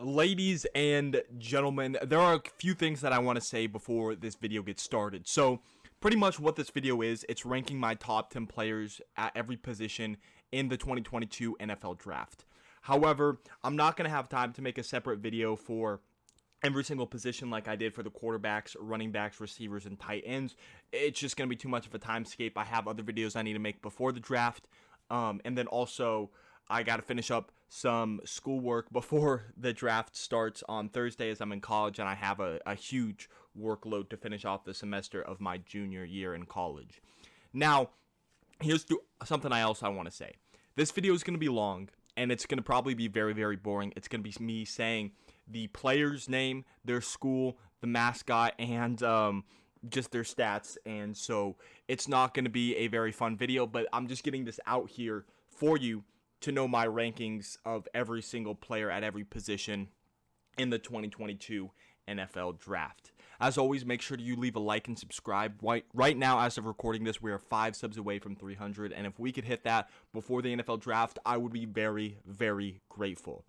Ladies and gentlemen, there are a few things that I want to say before this video gets started. So, pretty much what this video is, it's ranking my top 10 players at every position in the 2022 NFL Draft. However, I'm not going to have time to make a separate video for every single position like I did for the quarterbacks, running backs, receivers, and tight ends. It's just going to be too much of a timescape. I have other videos I need to make before the draft. And then also, I got to finish up some schoolwork before the draft starts on Thursday as I'm in college, and I have a huge workload to finish off the semester of my junior year in college. Now, here's something else I want to say. This video is going to be long, and it's going to probably be very, very boring. It's going to be me saying the player's name, their school, the mascot, and just their stats. And so it's not going to be a very fun video, but I'm just getting this out here for you to know my rankings of every single player at every position in the 2022 NFL Draft. As always, make sure you leave a like and subscribe. Right now, as of recording this, we are 5 subs away from 300, and if we could hit that before the NFL Draft, I would be very, very grateful.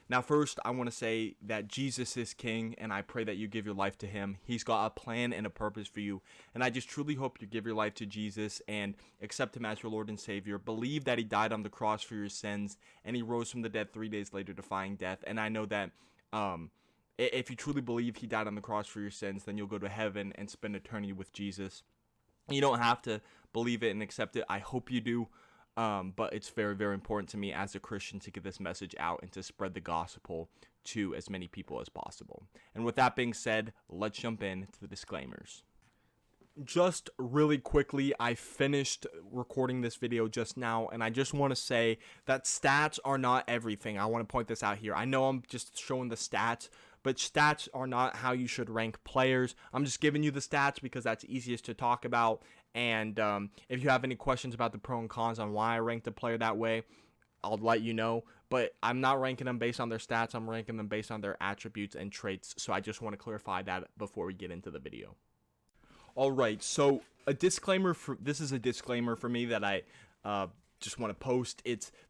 Now, first, I want to say that Jesus is King, and I pray that you give your life to Him. He's got a plan and a purpose for you, and I just truly hope you give your life to Jesus and accept Him as your Lord and Savior. Believe that He died on the cross for your sins, and He rose from the dead 3 days later, defying death. And I know that if you truly believe He died on the cross for your sins, then you'll go to heaven and spend eternity with Jesus. You don't have to believe it and accept it. I hope you do. But it's very, very important to me as a Christian to get this message out and to spread the gospel to as many people as possible. And with that being said, let's jump into the disclaimers. Just really quickly, I finished recording this video just now, and I just want to say that stats are not everything. I want to point this out here. I know I'm just showing the stats, but stats are not how you should rank players. I'm just giving you the stats because that's easiest to talk about. And if you have any questions about the pro and cons on why I ranked a player that way, I'll let you know. But I'm not ranking them based on their stats. I'm ranking them based on their attributes and traits. So I just want to clarify that before we get into the video. All right, so this is a disclaimer for me that I just want to post.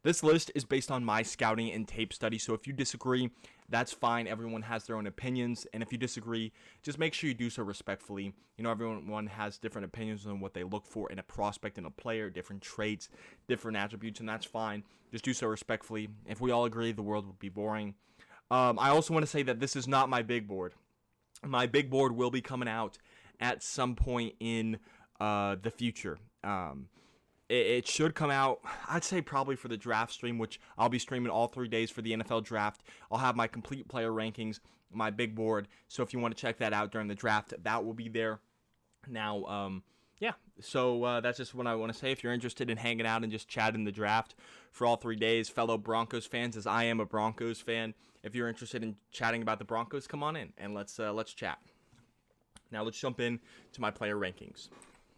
This list is based on my scouting and tape study. So if you disagree, that's fine. Everyone has their own opinions, and if you disagree, just make sure you do so respectfully. You know, everyone has different opinions on what they look for in a prospect and a player, different traits, different attributes, and that's fine. Just do so respectfully. If we all agree, the world would be boring. I also want to say that this is not my big board. My big board will be coming out at some point in the future. It should come out, I'd say probably for the draft stream, which I'll be streaming all 3 days for the NFL Draft. I'll have my complete player rankings, my big board. So if you want to check that out during the draft, that will be there. Now, yeah, so that's just what I want to say. If you're interested in hanging out and just chatting the draft for all 3 days, fellow Broncos fans, as I am a Broncos fan, if you're interested in chatting about the Broncos, come on in and let's chat. Now let's jump in to my player rankings.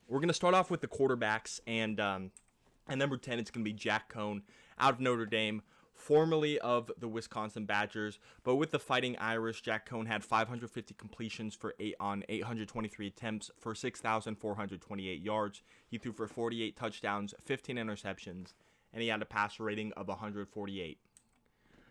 We're going to start off with the quarterbacks, and at number 10, it's going to be Jack Coan out of Notre Dame, formerly of the Wisconsin Badgers, but with the Fighting Irish, Jack Coan had 550 completions on 823 attempts for 6,428 yards. He threw for 48 touchdowns, 15 interceptions, and he had a passer rating of 148.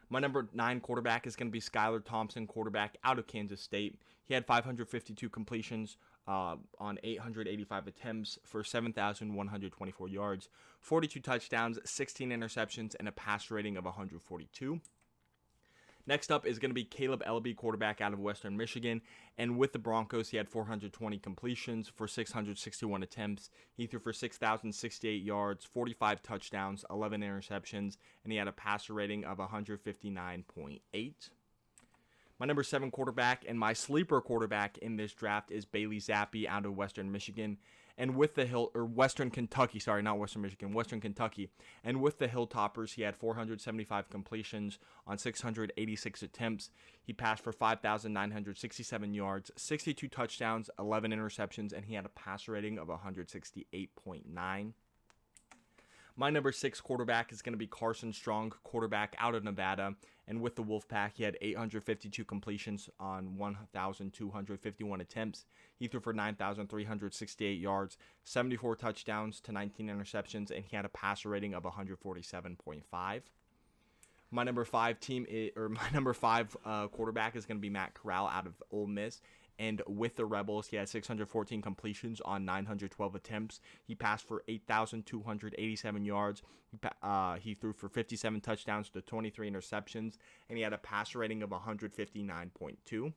My number 9 quarterback is going to be Skyler Thompson, quarterback out of Kansas State. He had 552 completions on 885 attempts for 7,124 yards, 42 touchdowns, 16 interceptions, and a passer rating of 142. Next up is going to be Caleb Ellaby, quarterback out of Western Michigan. And with the Broncos, he had 420 completions for 661 attempts. He threw for 6,068 yards, 45 touchdowns, 11 interceptions, and he had a passer rating of 159.8. My number 7 quarterback and my sleeper quarterback in this draft is Bailey Zappi out of Western Michigan. And with the Western Kentucky. And with the Hilltoppers, he had 475 completions on 686 attempts. He passed for 5,967 yards, 62 touchdowns, 11 interceptions, and he had a passer rating of 168.9. My number 6 quarterback is going to be Carson Strong, quarterback out of Nevada. And with the Wolfpack, he had 852 completions on 1,251 attempts. He threw for 9,368 yards, 74 touchdowns to 19 interceptions, and he had a passer rating of 147.5. My number 5 quarterback is going to be Matt Corral out of Ole Miss. And with the Rebels, he had 614 completions on 912 attempts. He passed for 8,287 yards. He threw for 57 touchdowns to 23 interceptions, and he had a passer rating of 159.2.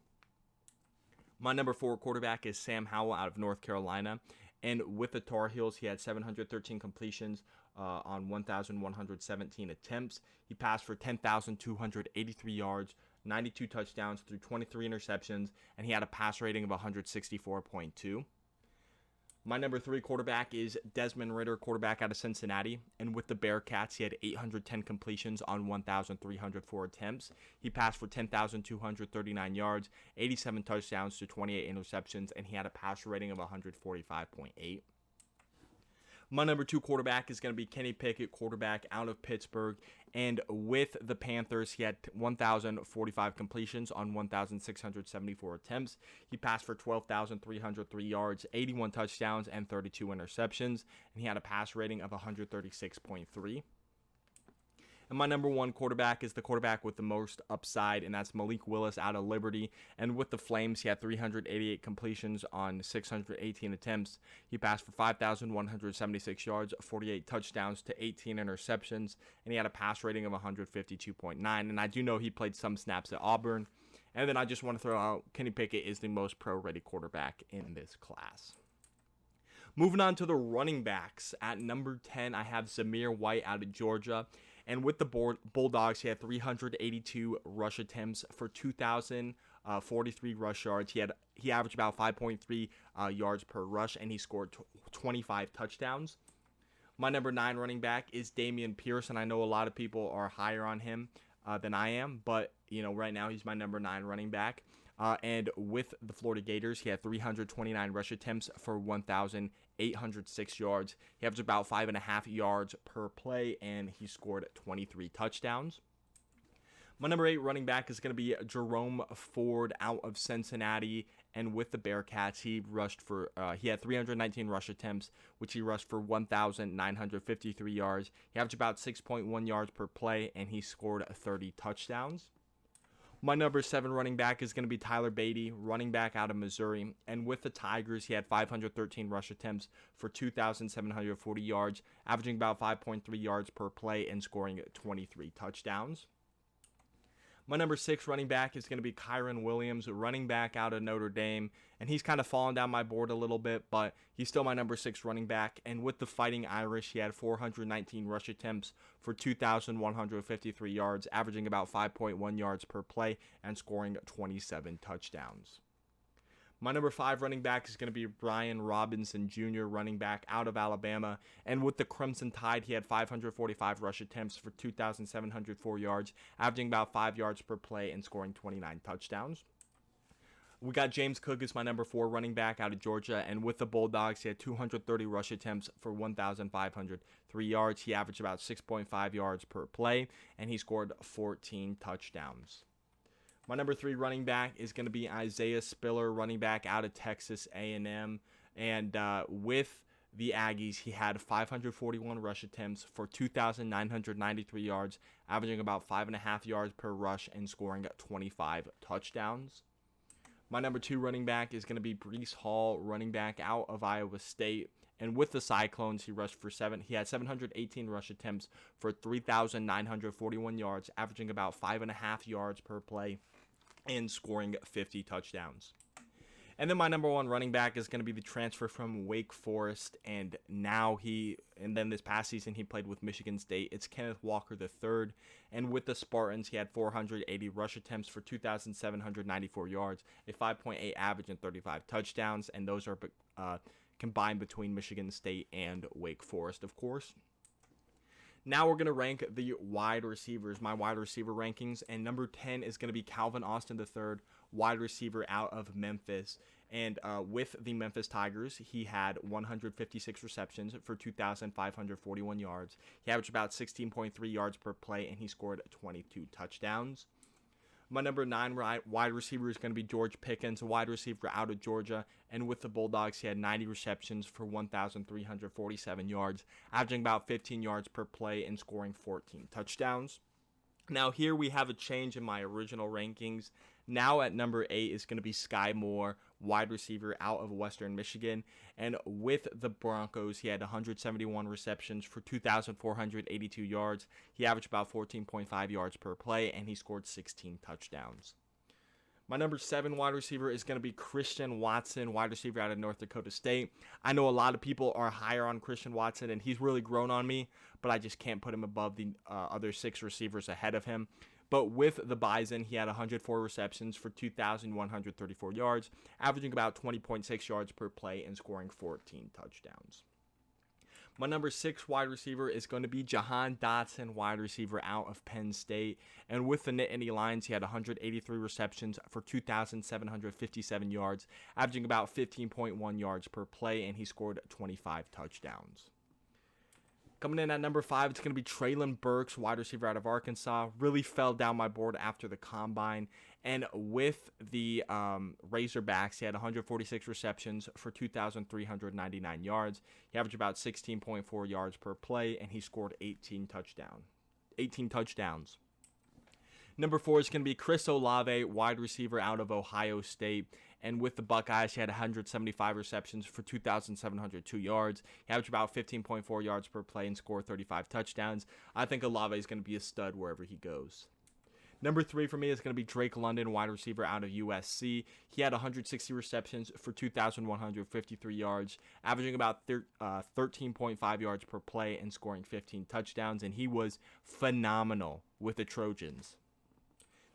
My number 4 quarterback is Sam Howell out of North Carolina. And with the Tar Heels, he had 713 completions on 1,117 attempts. He passed for 10,283 yards, 92 touchdowns through 23 interceptions, and he had a pass rating of 164.2. My number 3 quarterback is Desmond Ritter, quarterback out of Cincinnati. And with the Bearcats, he had 810 completions on 1,304 attempts. He passed for 10,239 yards, 87 touchdowns to 28 interceptions, and he had a passer rating of 145.8. My number 2 quarterback is going to be Kenny Pickett, quarterback out of Pittsburgh. And with the Panthers, he had 1,045 completions on 1,674 attempts. He passed for 12,303 yards, 81 touchdowns, and 32 interceptions. And he had a pass rating of 136.3. And my number 1 quarterback is the quarterback with the most upside, and that's Malik Willis out of Liberty. And with the Flames, he had 388 completions on 618 attempts. He passed for 5,176 yards, 48 touchdowns to 18 interceptions, and he had a pass rating of 152.9. And I do know he played some snaps at Auburn. And then I just want to throw out Kenny Pickett is the most pro-ready quarterback in this class. Moving on to the running backs. At number 10, I have Zamir White out of Georgia. And with the Bulldogs, he had 382 rush attempts for 2,043 rush yards. He averaged about 5.3 yards per rush, and he scored 25 touchdowns. My number 9 running back is Damian Pierce, and I know a lot of people are higher on him than I am, but right now he's my number 9 running back. And with the Florida Gators, he had 329 rush attempts for 1,806 yards. He averaged about 5.5 yards per play, and he scored 23 touchdowns. My number 8 running back is going to be Jerome Ford out of Cincinnati. And with the Bearcats, he had 319 rush attempts, which he rushed for 1,953 yards. He averaged about 6.1 yards per play, and he scored 30 touchdowns. My number 7 running back is going to be Tyler Beatty, running back out of Missouri. And with the Tigers, he had 513 rush attempts for 2,740 yards, averaging about 5.3 yards per play and scoring 23 touchdowns. My number 6 running back is going to be Kyron Williams, running back out of Notre Dame. And he's kind of fallen down my board a little bit, but he's still my number 6 running back. And with the Fighting Irish, he had 419 rush attempts for 2,153 yards, averaging about 5.1 yards per play and scoring 27 touchdowns. My number 5 running back is going to be Brian Robinson Jr., running back out of Alabama. And with the Crimson Tide, he had 545 rush attempts for 2,704 yards, averaging about 5 yards per play and scoring 29 touchdowns. We got James Cook as my number 4 running back out of Georgia. And with the Bulldogs, he had 230 rush attempts for 1,503 yards. He averaged about 6.5 yards per play, and he scored 14 touchdowns. My number 3 running back is going to be Isaiah Spiller, running back out of Texas A&M. And with the Aggies, he had 541 rush attempts for 2,993 yards, averaging about 5.5 yards per rush and scoring 25 touchdowns. My number 2 running back is going to be Breece Hall, running back out of Iowa State. And with the Cyclones, he had 718 rush attempts for 3,941 yards, averaging about 5.5 yards per play and scoring 50 touchdowns. And then my number 1 running back is going to be the transfer from Wake Forest, and then this past season he played with Michigan State. It's Kenneth Walker III, and with the Spartans he had 480 rush attempts for 2,794 yards, a 5.8 average and 35 touchdowns, and those are combined between Michigan State and Wake Forest, of course. Now we're going to rank the wide receivers, my wide receiver rankings, and number 10 is going to be Calvin Austin III, wide receiver out of Memphis. And with the Memphis Tigers, he had 156 receptions for 2,541 yards. He averaged about 16.3 yards per play, and he scored 22 touchdowns. My number 9 wide receiver is going to be George Pickens, a wide receiver out of Georgia. And with the Bulldogs, he had 90 receptions for 1,347 yards, averaging about 15 yards per play and scoring 14 touchdowns. Now here we have a change in my original rankings. Now at number 8 is going to be Skye Moore, wide receiver out of Western Michigan. And with the Broncos, he had 171 receptions for 2,482 yards. He averaged about 14.5 yards per play, and he scored 16 touchdowns. My number 7 wide receiver is going to be Christian Watson, wide receiver out of North Dakota State. I know a lot of people are higher on Christian Watson, and he's really grown on me, but I just can't put him above the other 6 receivers ahead of him. But with the Bison, he had 104 receptions for 2,134 yards, averaging about 20.6 yards per play and scoring 14 touchdowns. My number 6 wide receiver is going to be Jahan Dotson, wide receiver out of Penn State. And with the Nittany Lions, he had 183 receptions for 2,757 yards, averaging about 15.1 yards per play, and he scored 25 touchdowns. Coming in at number 5, it's going to be Treylon Burks, wide receiver out of Arkansas. Really fell down my board after the combine. And with the Razorbacks, he had 146 receptions for 2,399 yards. He averaged about 16.4 yards per play, and he scored 18 touchdowns. Number 4 is going to be Chris Olave, wide receiver out of Ohio State. And with the Buckeyes, he had 175 receptions for 2,702 yards. He averaged about 15.4 yards per play and scored 35 touchdowns. I think Olave is going to be a stud wherever he goes. Number 3 for me is going to be Drake London, wide receiver out of USC. He had 160 receptions for 2,153 yards, averaging about 13.5 yards per play and scoring 15 touchdowns. And he was phenomenal with the Trojans.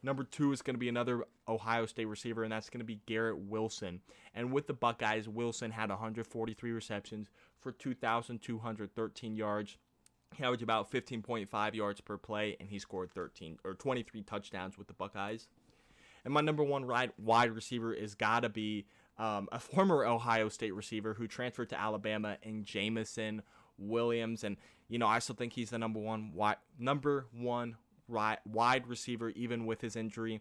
Number 2 is going to be another Ohio State receiver, and that's going to be Garrett Wilson. And with the Buckeyes, Wilson had 143 receptions for 2,213 yards. He averaged about 15.5 yards per play, and he scored 23 touchdowns with the Buckeyes. And my number 1 wide receiver is got to be a former Ohio State receiver who transferred to Alabama in Jamison Williams. And, I still think he's the number one wide receiver even with his injury.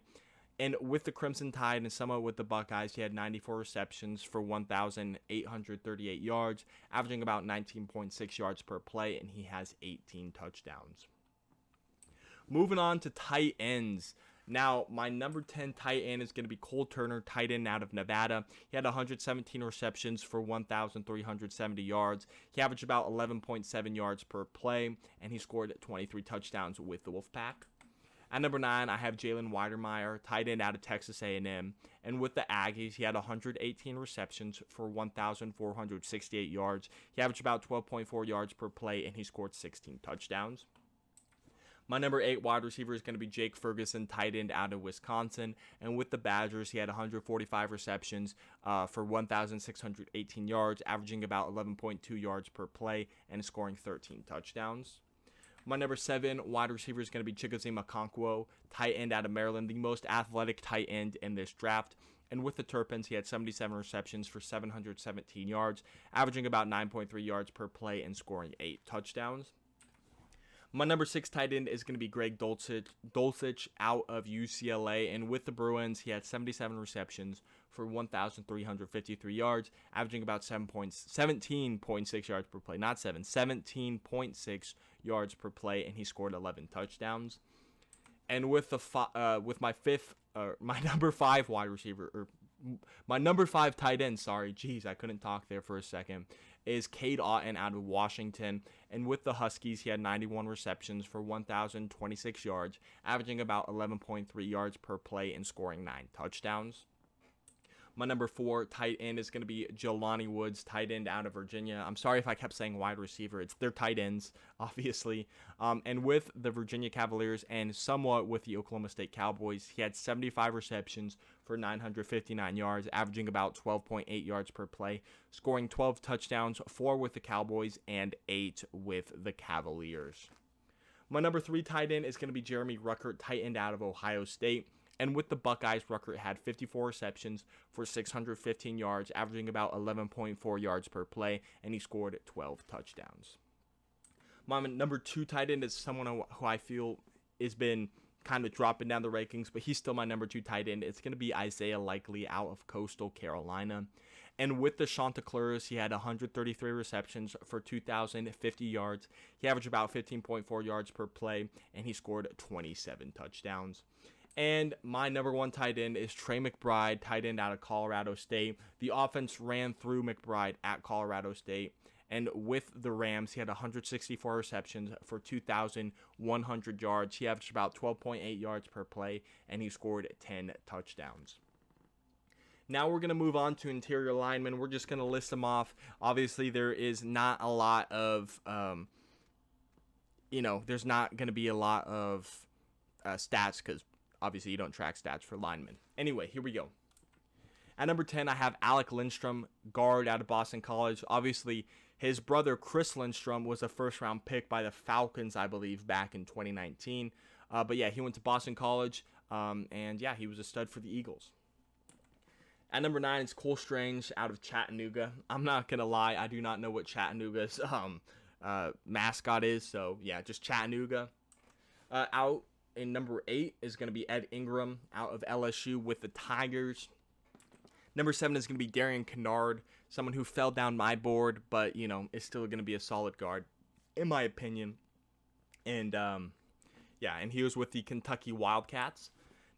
And with the Crimson Tide and somewhat with the Buckeyes, he had 94 receptions for 1,838 yards, averaging about 19.6 yards per play, and he has 18 touchdowns. Moving on to tight ends. Now, my number 10 tight end is going to be Cole Turner, tight end out of Nevada. He had 117 receptions for 1,370 yards. He averaged about 11.7 yards per play, and he scored 23 touchdowns with the Wolfpack. At number 9, I have Jalen Weidermeier, tight end out of Texas A&M. And with the Aggies, he had 118 receptions for 1,468 yards. He averaged about 12.4 yards per play, and he scored 16 touchdowns. My number 8 wide receiver is going to be Jake Ferguson, tight end out of Wisconsin. And with the Badgers, he had 145 receptions for 1,618 yards, averaging about 11.2 yards per play, and scoring 13 touchdowns. My number 7 wide receiver is going to be Chigozie Okonkwo, tight end out of Maryland, the most athletic tight end in this draft. And with the Terrapins, he had 77 receptions for 717 yards, averaging about 9.3 yards per play and scoring 8 touchdowns. My number 6 tight end is going to be Greg Dulcich out of UCLA. And with the Bruins, he had 77 receptions for 1,353 yards, averaging about 17.6 yards per play. Not 7, 17.6 yards per play, and he scored 11 touchdowns. And with the my number 5 wide receiver, or my number 5 tight end, sorry, geez, I couldn't talk there for a second, is Kade Autumn out of Washington. And with the Huskies, he had 91 receptions for 1,026 yards, averaging about 11.3 yards per play and scoring 9 touchdowns. My number 4 tight end is going to be Jolani Woods, tight end out of Virginia. I'm sorry if I kept saying wide receiver. They're tight ends, obviously. And with the Virginia Cavaliers and somewhat with the Oklahoma State Cowboys, he had 75 receptions for 959 yards, averaging about 12.8 yards per play, scoring 12 touchdowns, 4 with the Cowboys and 8 with the Cavaliers. My number 3 tight end is going to be Jeremy Ruckert, tight end out of Ohio State. And with the Buckeyes, Ruckert had 54 receptions for 615 yards, averaging about 11.4 yards per play, and he scored 12 touchdowns. My number 2 tight end is someone who I feel has been kind of dropping down the rankings, but he's still my number 2 tight end. It's going to be Isaiah Likely out of Coastal Carolina. And with the Chanticleers, he had 133 receptions for 2,050 yards. He averaged about 15.4 yards per play, and he scored 27 touchdowns. And my number one tight end is Trey McBride, tight end out of Colorado State. The offense ran through McBride at Colorado State. And with the Rams, he had 164 receptions for 2,100 yards. He averaged about 12.8 yards per play, and he scored 10 touchdowns. Now we're going to move on to interior linemen. We're just going to list them off. Obviously, there is not a lot of, there's not going to be a lot of stats because obviously you don't track stats for linemen. Anyway, here we go. At number 10, I have Alec Lindstrom, guard out of Boston College. Obviously, his brother Chris Lindstrom was a first-round pick by the Falcons, I believe, back in 2019. But yeah, he went to Boston College, and yeah, he was a stud for the Eagles. At number 9 is Cole Strange out of Chattanooga. I'm not going to lie, I do not know what Chattanooga's mascot is, so yeah, just Chattanooga. Out in number 8 is going to be Ed Ingram out of LSU with the Tigers. Number 7 is going to be Darion Canard, someone who fell down my board, but, is still going to be a solid guard, in my opinion. And, and he was with the Kentucky Wildcats.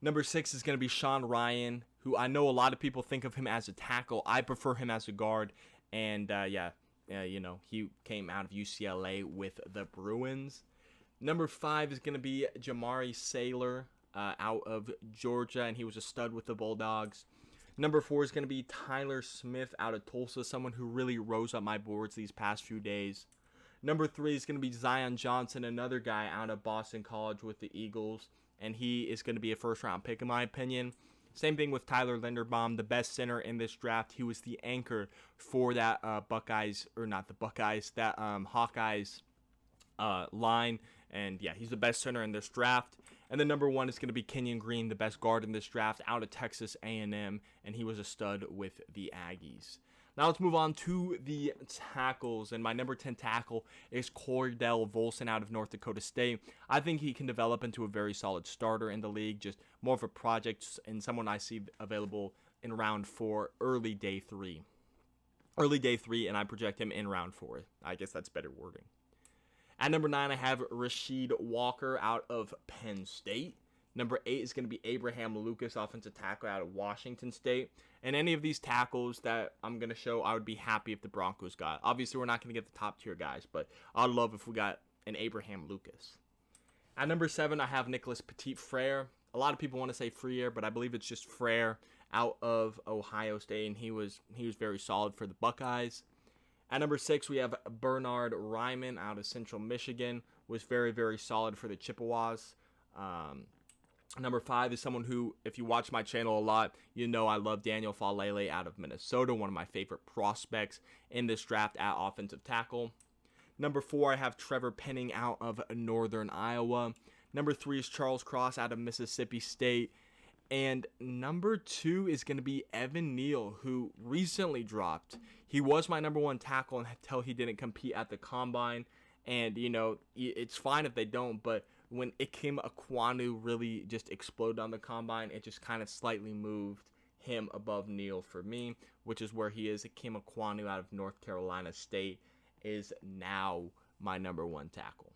Number 6 is going to be Sean Ryan, who I know a lot of people think of him as a tackle. I prefer him as a guard. And, he came out of UCLA with the Bruins. Number 5 is going to be Jamari Sailor out of Georgia, and he was a stud with the Bulldogs. Number 4 is going to be Tyler Smith out of Tulsa, someone who really rose up my boards these past few days. Number 3 is going to be Zion Johnson, another guy out of Boston College with the Eagles, and he is going to be a first-round pick in my opinion. Same thing with Tyler Linderbaum, the best center in this draft. He was the anchor for that Hawkeyes line, and yeah, he's the best center in this draft. And then number 1 is going to be Kenyon Green, the best guard in this draft, out of Texas A&M, and he was a stud with the Aggies. Now let's move on to the tackles, and my number 10 tackle is Cordell Volson out of North Dakota State. I think he can develop into a very solid starter in the league, just more of a project and someone I see available in round 4, early day 3. Early day 3, and I project him in round 4. I guess that's better wording. At number 9, I have Rasheed Walker out of Penn State. Number 8 is going to be Abraham Lucas, offensive tackle out of Washington State. And any of these tackles that I'm going to show, I would be happy if the Broncos got. Obviously, we're not going to get the top tier guys, but I'd love if we got an Abraham Lucas. At number 7, I have Nicholas Petit-Frere. A lot of people want to say Frere, but I believe it's just Frere out of Ohio State, and he was very solid for the Buckeyes. At number 6, we have Bernard Ryman out of Central Michigan. Was very, very solid for the Chippewas. Number 5 is someone who, if you watch my channel a lot, you know I love Daniel Falele out of Minnesota, one of my favorite prospects in this draft at offensive tackle. Number 4, I have Trevor Penning out of Northern Iowa. Number 3 is Charles Cross out of Mississippi State. And number 2 is going to be Evan Neal, who recently dropped. He was my number 1 tackle until he didn't compete at the Combine. And, it's fine if they don't, but when Ikem Ekwonu really just exploded on the Combine, it just kind of slightly moved him above Neal for me, which is where he is. Ikem Ekwonu out of North Carolina State is now my number 1 tackle.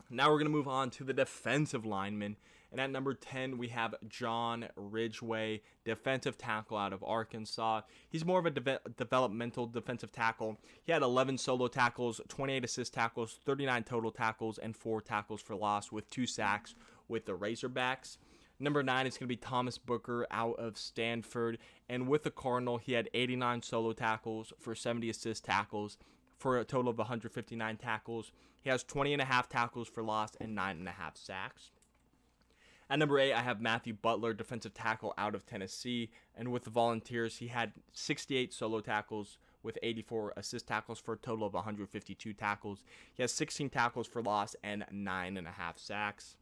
Now we're going to move on to the defensive linemen. And at number 10, we have John Ridgeway, defensive tackle out of Arkansas. He's more of a developmental defensive tackle. He had 11 solo tackles, 28 assist tackles, 39 total tackles, and 4 tackles for loss with 2 sacks with the Razorbacks. Number 9 is going to be Thomas Booker out of Stanford. And with the Cardinal, he had 89 solo tackles for 70 assist tackles for a total of 159 tackles. He has 20.5 tackles for loss and 9.5 sacks. At number 8, I have Matthew Butler, defensive tackle out of Tennessee. And with the Volunteers, he had 68 solo tackles with 84 assist tackles for a total of 152 tackles. He has 16 tackles for loss and 9.5 sacks.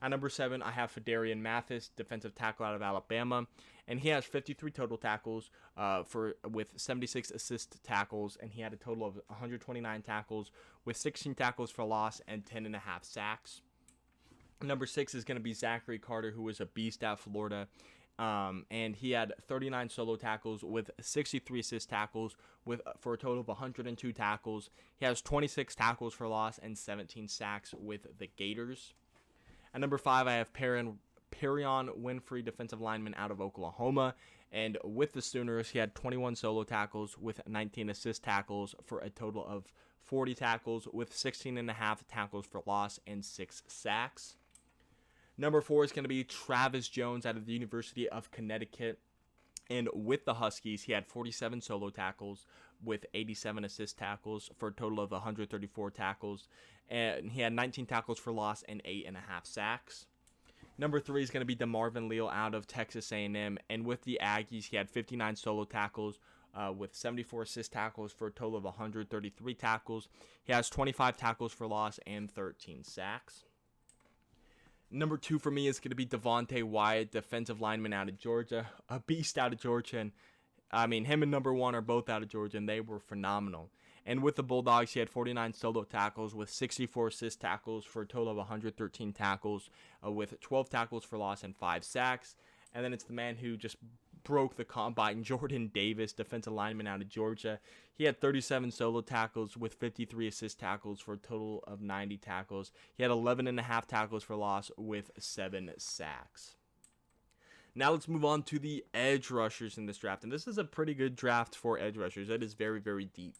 At number 7, I have Darian Mathis, defensive tackle out of Alabama. And he has 53 total tackles with 76 assist tackles. And he had a total of 129 tackles with 16 tackles for loss and 10.5 sacks. Number 6 is going to be Zachary Carter, who was a beast at Florida. And he had 39 solo tackles with 63 assist tackles for a total of 102 tackles. He has 26 tackles for loss and 17 sacks with the Gators. At number 5, I have Perion Winfrey, defensive lineman out of Oklahoma. And with the Sooners, he had 21 solo tackles with 19 assist tackles for a total of 40 tackles with 16.5 tackles for loss and 6 sacks. Number 4 is going to be Travis Jones out of the University of Connecticut. And with the Huskies, he had 47 solo tackles with 87 assist tackles for a total of 134 tackles. And he had 19 tackles for loss and 8.5 sacks. Number 3 is going to be Marvin Leal out of Texas A&M. And with the Aggies, he had 59 solo tackles with 74 assist tackles for a total of 133 tackles. He has 25 tackles for loss and 13 sacks. Number 2 for me is going to be Devonte Wyatt, defensive lineman out of Georgia, a beast out of Georgia. And I mean, him and number 1 are both out of Georgia, and they were phenomenal. And with the Bulldogs, he had 49 solo tackles with 64 assist tackles for a total of 113 tackles with 12 tackles for loss and 5 sacks. And then it's the man who just broke the combine, Jordan Davis, defensive lineman out of Georgia. He had 37 solo tackles with 53 assist tackles for a total of 90 tackles. He had 11.5 tackles for loss with 7 sacks. Now let's move on to the edge rushers in this draft. And this is a pretty good draft for edge rushers. It is very, very deep.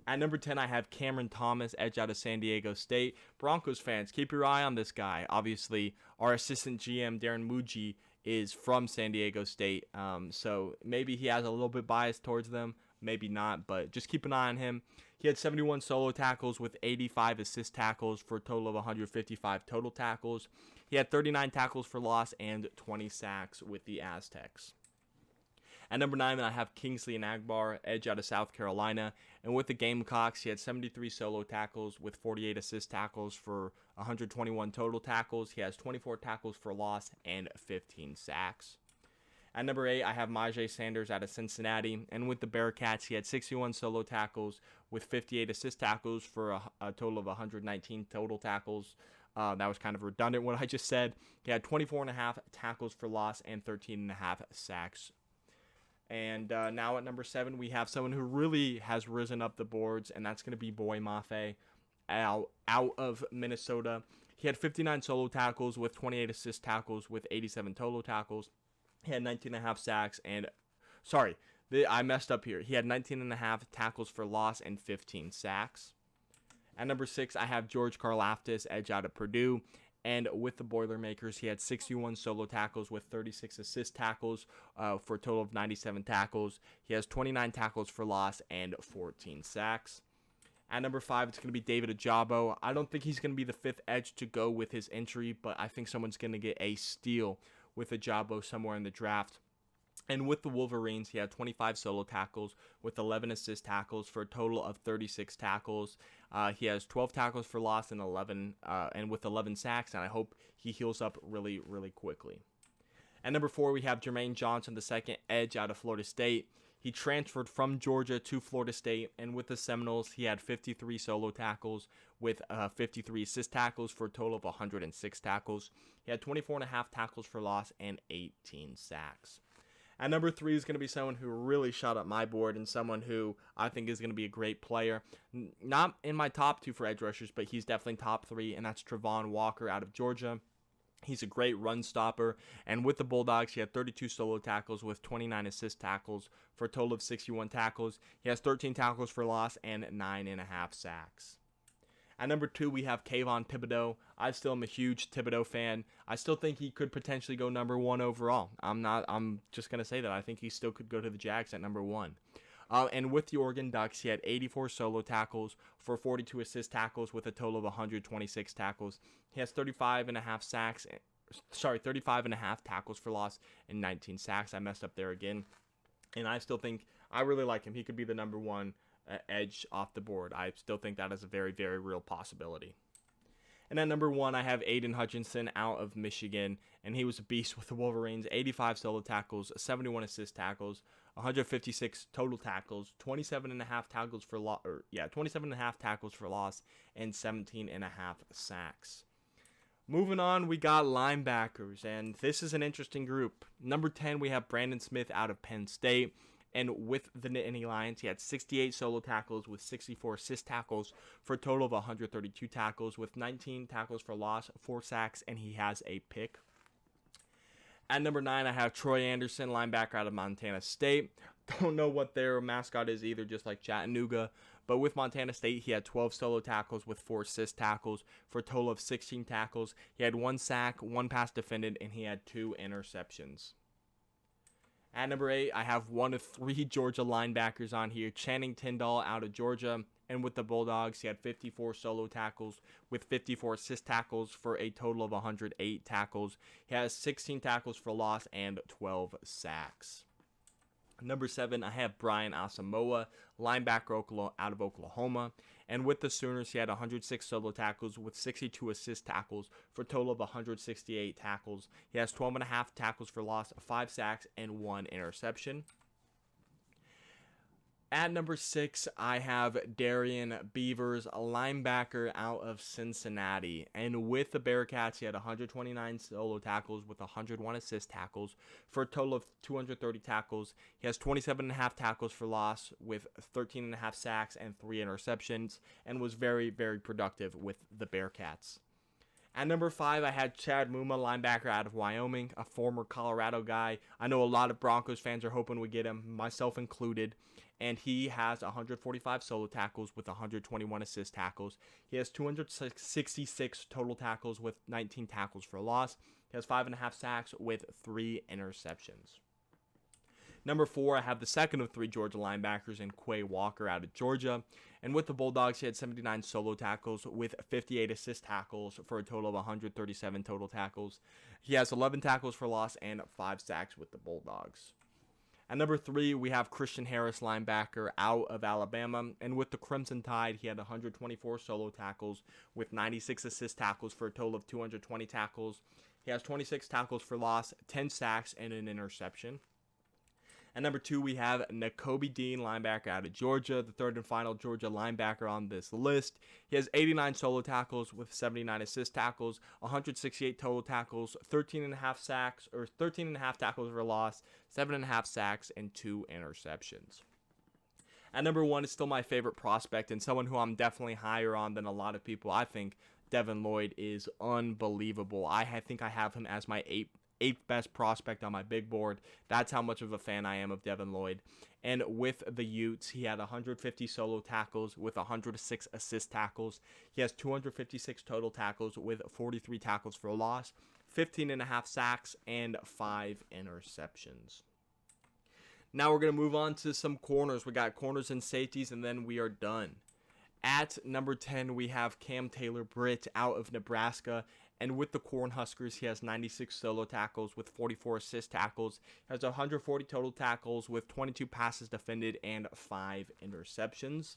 At number 10, I have Cameron Thomas, edge out of San Diego State. Broncos fans, keep your eye on this guy. Obviously, our assistant GM, Darren Muji, is from San Diego State. So maybe he has a little bit bias towards them. Maybe not, but just keep an eye on him. He had 71 solo tackles with 85 assist tackles for a total of 155 total tackles. He had 39 tackles for loss and 20 sacks with the Aztecs. At number 9, I have Kingsley Enagbare, edge out of South Carolina. And with the Gamecocks, he had 73 solo tackles with 48 assist tackles for 121 total tackles. He has 24 tackles for loss and 15 sacks. At number 8, I have Maj Sanders out of Cincinnati. And with the Bearcats, he had 61 solo tackles with 58 assist tackles for a total of 119 total tackles. That was kind of redundant what I just said. He had 24.5 tackles for loss and 13.5 sacks. And now at number 7, we have someone who really has risen up the boards, and that's going to be Boy Mafe out of Minnesota. He had 59 solo tackles with 28 assist tackles with 87 total tackles. He had 19.5 sacks and, I messed up here. He had 19.5 tackles for loss and 15 sacks. At number 6, I have George Karlaftis, edge out of Purdue. And with the Boilermakers, he had 61 solo tackles with 36 assist tackles for a total of 97 tackles. He has 29 tackles for loss and 14 sacks. At number 5, it's going to be David Ojabo. I don't think he's going to be the 5th edge to go with his entry, but I think someone's going to get a steal with Ojabo somewhere in the draft. And with the Wolverines, he had 25 solo tackles with 11 assist tackles for a total of 36 tackles. He has 12 tackles for loss and with 11 sacks, and I hope he heals up really, really quickly. At number 4, we have Jermaine Johnson, the 2nd edge out of Florida State. He transferred from Georgia to Florida State, and with the Seminoles, he had 53 solo tackles with 53 assist tackles for a total of 106 tackles. He had 24.5 tackles for loss and 18 sacks. At number 3 is going to be someone who really shot up my board and someone who I think is going to be a great player. Not in my top 2 for edge rushers, but he's definitely top 3, and that's Trevon Walker out of Georgia. He's a great run stopper, and with the Bulldogs, he had 32 solo tackles with 29 assist tackles for a total of 61 tackles. He has 13 tackles for loss and 9.5 sacks. At number 2, we have Kevon Pibido. I still am a huge Thibodeau fan. I still think he could potentially go number 1 overall. I'm just going to say that. I think he still could go to the Jags at number 1. And with the Oregon Ducks, he had 84 solo tackles for 42 assist tackles with a total of 126 tackles. He has 35.5 tackles for loss and 19 sacks. I messed up there again. And I still think, I really like him. He could be the number 1 edge off the board. I still think that is a very, very real possibility. And at number 1, I have Aiden Hutchinson out of Michigan, and he was a beast with the Wolverines. 85 solo tackles, 71 assist tackles, 156 total tackles, 27.5 tackles for 27.5 tackles for loss, and 17.5 sacks. Moving on, we got linebackers, and this is an interesting group. Number 10, we have Brandon Smith out of Penn State. And with the Nittany Lions, he had 68 solo tackles with 64 assist tackles for a total of 132 tackles with 19 tackles for loss, 4 sacks, and he has a pick. At number 9, I have Troy Anderson, linebacker out of Montana State. Don't know what their mascot is either, just like Chattanooga. But with Montana State, he had 12 solo tackles with 4 assist tackles for a total of 16 tackles. He had 1 sack, 1 pass defended, and he had 2 interceptions. At number 8, I have one of 3 Georgia linebackers on here, Channing Tindall out of Georgia. And with the Bulldogs, he had 54 solo tackles with 54 assist tackles for a total of 108 tackles. He has 16 tackles for loss and 12 sacks. Number 7, I have Brian Asamoah, linebacker out of Oklahoma. And with the Sooners, he had 106 solo tackles with 62 assist tackles for a total of 168 tackles. He has 12.5 tackles for loss, 5 sacks, and 1 interception. At number 6, I have Darien Beavers, a linebacker out of Cincinnati. And with the Bearcats, he had 129 solo tackles with 101 assist tackles for a total of 230 tackles. He has 27.5 tackles for loss with 13.5 sacks and 3 interceptions, and was very, very productive with the Bearcats. At number 5, I had Chad Muma, linebacker out of Wyoming, a former Colorado guy. I know a lot of Broncos fans are hoping we get him, myself included. And he has 145 solo tackles with 121 assist tackles. He has 266 total tackles with 19 tackles for loss. He has 5.5 sacks with 3 interceptions. Number 4, I have the second of 3 Georgia linebackers in Quay Walker out of Georgia. And with the Bulldogs, he had 79 solo tackles with 58 assist tackles for a total of 137 total tackles. He has 11 tackles for loss and 5 sacks with the Bulldogs. At number 3, we have Christian Harris, linebacker out of Alabama. And with the Crimson Tide, he had 124 solo tackles with 96 assist tackles for a total of 220 tackles. He has 26 tackles for loss, 10 sacks, and an interception. At number 2, we have Nakobe Dean, linebacker out of Georgia, the third and final Georgia linebacker on this list. He has 89 solo tackles with 79 assist tackles, 168 total tackles, 13.5 sacks, or 13.5 tackles for loss, 7.5 sacks, and 2 interceptions. At number 1 is still my favorite prospect and someone who I'm definitely higher on than a lot of people. I think Devin Lloyd is unbelievable. I think I have him as my eighth best prospect on my big board. That's how much of a fan I am of Devin Lloyd. And with the Utes, he had 150 solo tackles with 106 assist tackles. He has 256 total tackles with 43 tackles for loss, 15.5 sacks, and 5 interceptions. Now we're going to move on to some corners. We got corners and safeties, and then we are done. At number 10, we have Taylor Britt out of Nebraska. And with the Cornhuskers, he has 96 solo tackles with 44 assist tackles. He has 140 total tackles with 22 passes defended and 5 interceptions.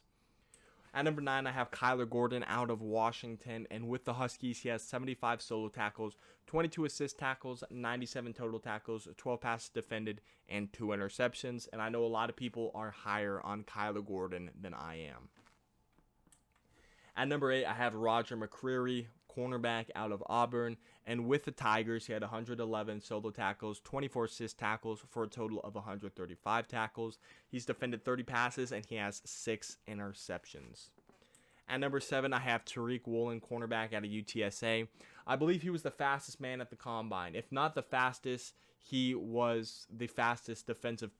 At number 9, I have Kyler Gordon out of Washington. And with the Huskies, he has 75 solo tackles, 22 assist tackles, 97 total tackles, 12 passes defended, and 2 interceptions. And I know a lot of people are higher on Kyler Gordon than I am. At number 8, I have Roger McCreary, cornerback out of Auburn. And with the Tigers, he had 111 solo tackles, 24 assist tackles for a total of 135 tackles. He's defended 30 passes, and he has 6 interceptions. At number 7, I have Tariq Woolen, cornerback out of UTSA. I believe he was the fastest man at the Combine. If not the fastest, he was the fastest defensive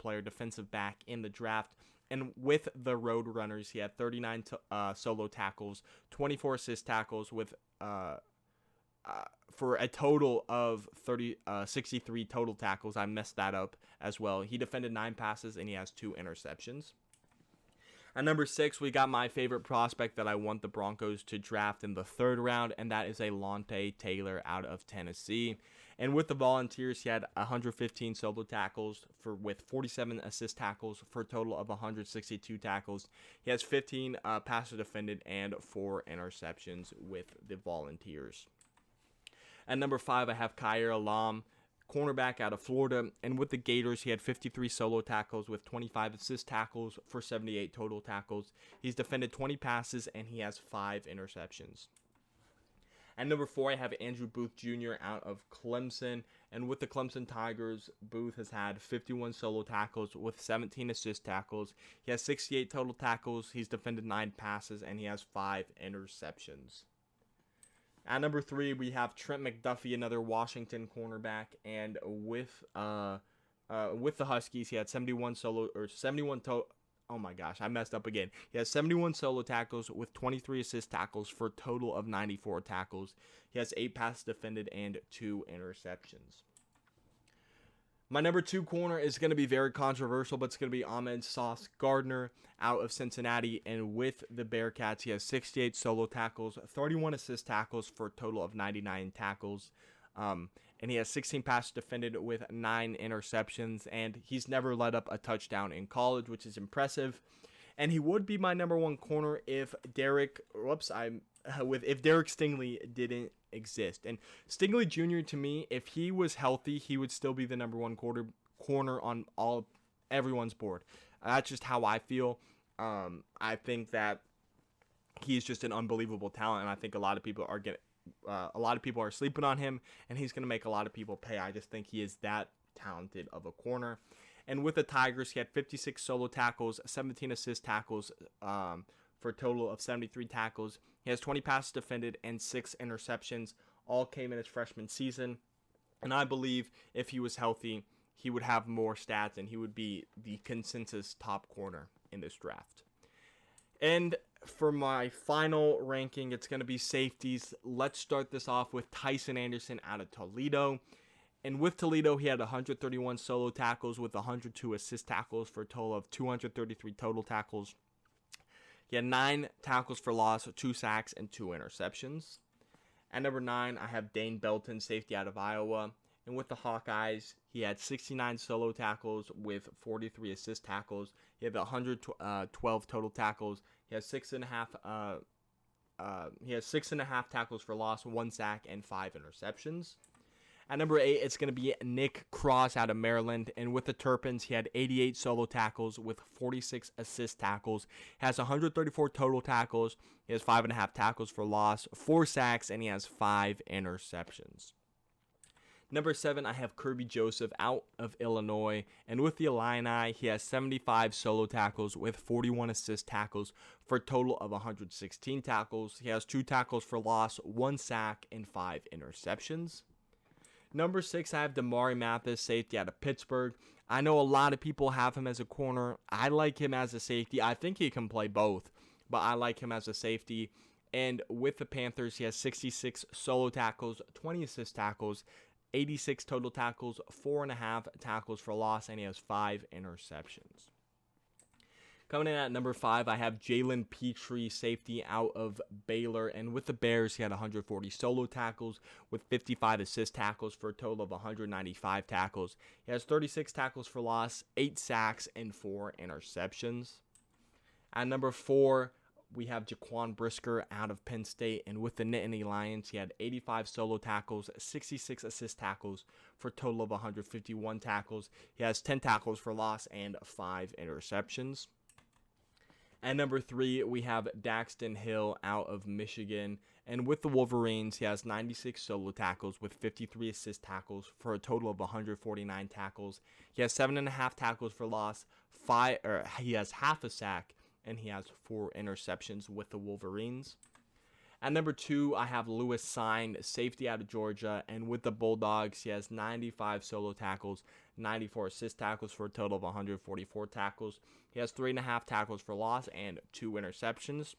back in the draft. And with the Roadrunners, he had 39 solo tackles, 24 assist tackles with for a total of 63 total tackles. I messed that up as well. He defended 9 passes, and he has 2 interceptions. At number 6, we got my favorite prospect that I want the Broncos to draft in the 3rd round, and that is a Lonte Taylor out of Tennessee. And with the Volunteers, he had 115 solo tackles with 47 assist tackles for a total of 162 tackles. He has 15 passes defended and 4 interceptions with the Volunteers. At number 5, I have Kaiir Elam, cornerback out of Florida. And with the Gators, he had 53 solo tackles with 25 assist tackles for 78 total tackles. He's defended 20 passes, and he has 5 interceptions. At number 4, I have Andrew Booth Jr. out of Clemson. And with the Clemson Tigers, Booth has had 51 solo tackles with 17 assist tackles. He has 68 total tackles. He's defended 9 passes, and he has 5 interceptions. At number 3, we have Trent McDuffie, another Washington cornerback. And with the Huskies, he had 71 total. Oh my gosh, I messed up again. He has 71 solo tackles with 23 assist tackles for a total of 94 tackles. He has 8 passes defended and 2 interceptions. My number 2 corner is going to be very controversial, but it's going to be Ahmed Sas Gardner out of Cincinnati. And with the Bearcats, he has 68 solo tackles, 31 assist tackles for a total of 99 tackles. And he has 16 passes defended with 9 interceptions, and he's never let up a touchdown in college, which is impressive. And he would be my number 1 corner if Derek Stingley didn't exist. And Stingley Jr. to me, if he was healthy, he would still be the number 1 corner on everyone's board. That's just how I feel. I think that he's just an unbelievable talent, and I think a lot of people are sleeping on him, and he's going to make a lot of people pay. I just think he is that talented of a corner. And with the Tigers, he had 56 solo tackles, 17 assist tackles for a total of 73 tackles. He has 20 passes defended and 6 interceptions. All came in his freshman season. And I believe if he was healthy, he would have more stats, and he would be the consensus top corner in this draft. And for my final ranking, it's going to be safeties. Let's start this off with Tyson Anderson out of Toledo. And with Toledo, he had 131 solo tackles with 102 assist tackles for a total of 233 total tackles. He had 9 tackles for loss, 2 sacks, and 2 interceptions. At number 9, I have Dane Belton, safety out of Iowa. And with the Hawkeyes, he had 69 solo tackles with 43 assist tackles. He had 112 total tackles. He has 6.5 tackles for loss, 1 sack, and 5 interceptions. At number 8, it's going to be Nick Cross out of Maryland. And with the Terrapins, he had 88 solo tackles with 46 assist tackles. He has 134 total tackles. He has 5.5 tackles for loss, 4 sacks, and he has 5 interceptions. Number 7, I have Kirby Joseph out of Illinois. And with the Illini, he has 75 solo tackles with 41 assist tackles for a total of 116 tackles. He has 2 tackles for loss, 1 sack, and 5 interceptions. Number 6, I have Jamari Mathis, safety out of Pittsburgh. I know a lot of people have him as a corner. I like him as a safety. I think he can play both, but I like him as a safety. And with the Panthers, he has 66 solo tackles, 20 assist tackles, 86 total tackles, 4.5 tackles for loss, and he has 5 interceptions. Coming in at number 5, I have Jalen Petrie, safety out of Baylor. And with the Bears, he had 140 solo tackles with 55 assist tackles for a total of 195 tackles. He has 36 tackles for loss, 8 sacks, and 4 interceptions. At number 4, we have Jaquan Brisker out of Penn State. And with the Nittany Lions, he had 85 solo tackles, 66 assist tackles for a total of 151 tackles. He has 10 tackles for loss and 5 interceptions. At number 3, we have Daxton Hill out of Michigan. And with the Wolverines, he has 96 solo tackles with 53 assist tackles for a total of 149 tackles. He has 7.5 tackles for loss, he has half a sack, and he has 4 interceptions with the Wolverines. At number 2, I have Lewis Sine, safety out of Georgia. And with the Bulldogs, he has 95 solo tackles, 94 assist tackles for a total of 144 tackles. He has 3.5 tackles for loss and 2 interceptions.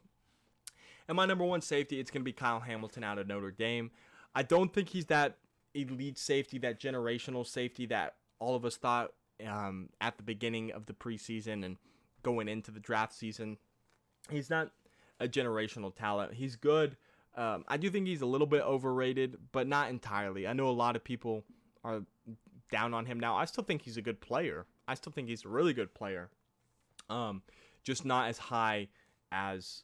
And my number 1 safety, it's going to be Kyle Hamilton out of Notre Dame. I don't think he's that elite safety, that generational safety that all of us thought at the beginning of the preseason and going into the draft season. He's not a generational talent. He's good. I do think he's a little bit overrated, but not entirely. I know a lot of people are down on him now. I still think he's a good player. I still think he's a really good player. Just not as high as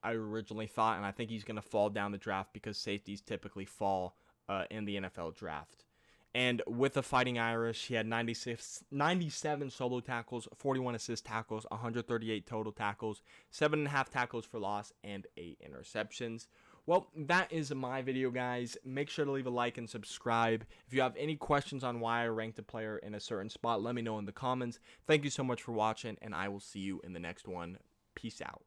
I originally thought, and I think he's going to fall down the draft because safeties typically fall in the NFL draft. And with the Fighting Irish, he had 97 solo tackles, 41 assist tackles, 138 total tackles, 7.5 tackles for loss, and 8 interceptions. Well, that is my video, guys. Make sure to leave a like and subscribe. If you have any questions on why I ranked a player in a certain spot, let me know in the comments. Thank you so much for watching, and I will see you in the next one. Peace out.